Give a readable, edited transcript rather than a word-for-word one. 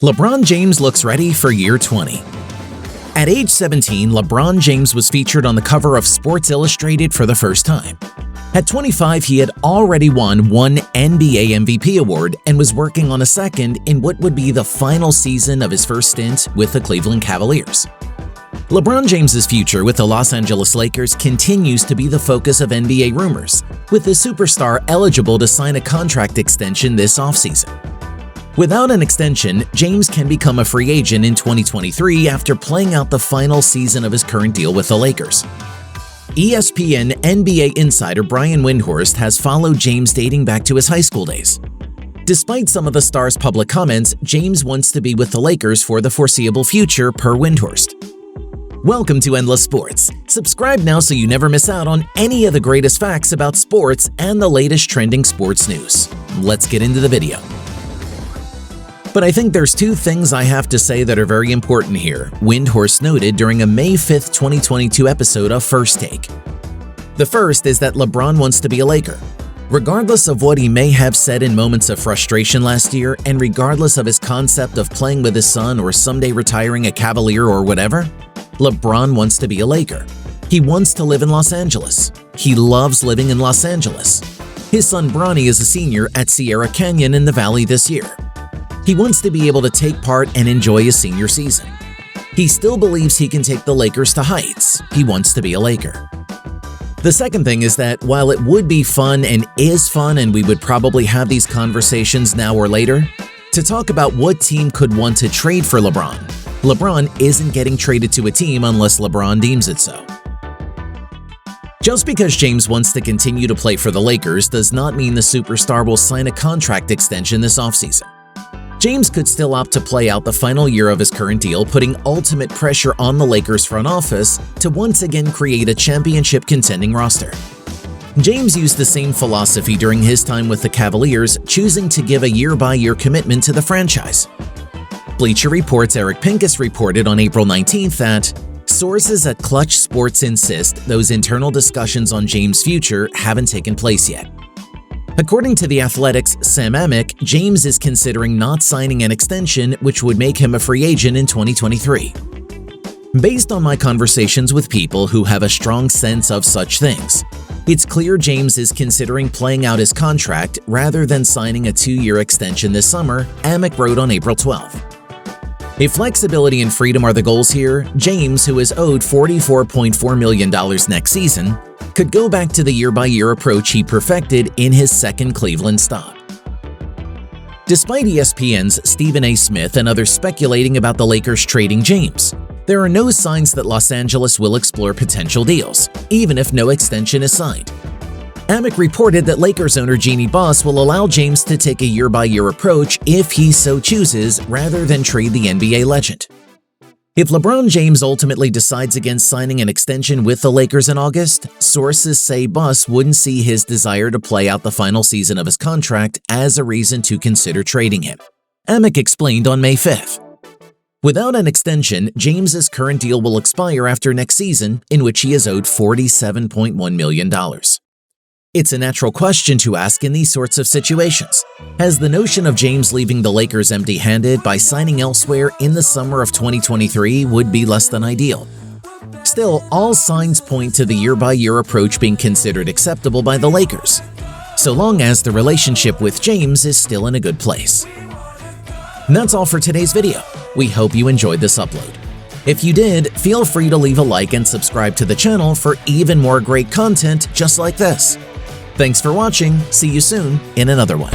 LeBron James looks ready for year 20. At age 17, LeBron James was featured on the cover of Sports Illustrated for the first time. At 25, he had already won one NBA MVP award and was working on a second in what would be the final season of his first stint with the Cleveland Cavaliers. LeBron James's future with the Los Angeles Lakers continues to be the focus of NBA rumors, with the superstar eligible to sign a contract extension this offseason. Without an extension, James can become a free agent in 2023 after playing out the final season of his current deal with the Lakers. ESPN NBA insider Brian Windhorst has followed James dating back to his high school days. Despite some of the star's public comments, James wants to be with the Lakers for the foreseeable future, per Windhorst. Welcome to Endless Sports. Subscribe now so you never miss out on any of the greatest facts about sports and the latest trending sports news. Let's get into the video. But I think there's two things I have to say that are very important here, Windhorst noted during a May 5, 2022 episode of First Take. The first is that LeBron wants to be a Laker. Regardless of what he may have said in moments of frustration last year, and regardless of his concept of playing with his son or someday retiring a Cavalier or whatever, LeBron wants to be a Laker. He wants to live in Los Angeles. He loves living in Los Angeles. His son Bronny is a senior at Sierra Canyon in the Valley this year. He wants to be able to take part and enjoy his senior season. He still believes he can take the Lakers to heights. He wants to be a Laker. The second thing is that while it would be fun and is fun, and we would probably have these conversations now or later, to talk about what team could want to trade for LeBron, LeBron isn't getting traded to a team unless LeBron deems it so. Just because James wants to continue to play for the Lakers does not mean the superstar will sign a contract extension this offseason. James could still opt to play out the final year of his current deal, putting ultimate pressure on the Lakers front office to once again create a championship contending roster. James used the same philosophy during his time with the Cavaliers, choosing to give a year-by-year commitment to the franchise. Bleacher Report's Eric Pincus reported on April 19th that sources at Clutch Sports insist those internal discussions on James' future haven't taken place yet. According to The Athletic's Sam Amick, James is considering not signing an extension, which would make him a free agent in 2023. Based on my conversations with people who have a strong sense of such things, it's clear James is considering playing out his contract rather than signing a 2-year extension this summer, Amick wrote on April 12th. If flexibility and freedom are the goals here, James, who is owed $44.4 million next season, could go back to the year-by-year approach he perfected in his second Cleveland stop. Despite ESPN's Stephen A. Smith and others speculating about the Lakers trading James, there are no signs that Los Angeles will explore potential deals, even if no extension is signed. Amick reported that Lakers owner Jeanie Buss will allow James to take a year-by-year approach if he so chooses, rather than trade the NBA legend. If LeBron James ultimately decides against signing an extension with the Lakers in August, sources say Buss wouldn't see his desire to play out the final season of his contract as a reason to consider trading him. Amick explained on May 5th. Without an extension, James's current deal will expire after next season, in which he is owed $47.1 million. It's a natural question to ask in these sorts of situations, as the notion of James leaving the Lakers empty-handed by signing elsewhere in the summer of 2023 would be less than ideal. Still, all signs point to the year-by-year approach being considered acceptable by the Lakers, so long as the relationship with James is still in a good place. And that's all for today's video. We hope you enjoyed this upload. If you did, feel free to leave a like and subscribe to the channel for even more great content just like this. Thanks for watching. See you soon in another one.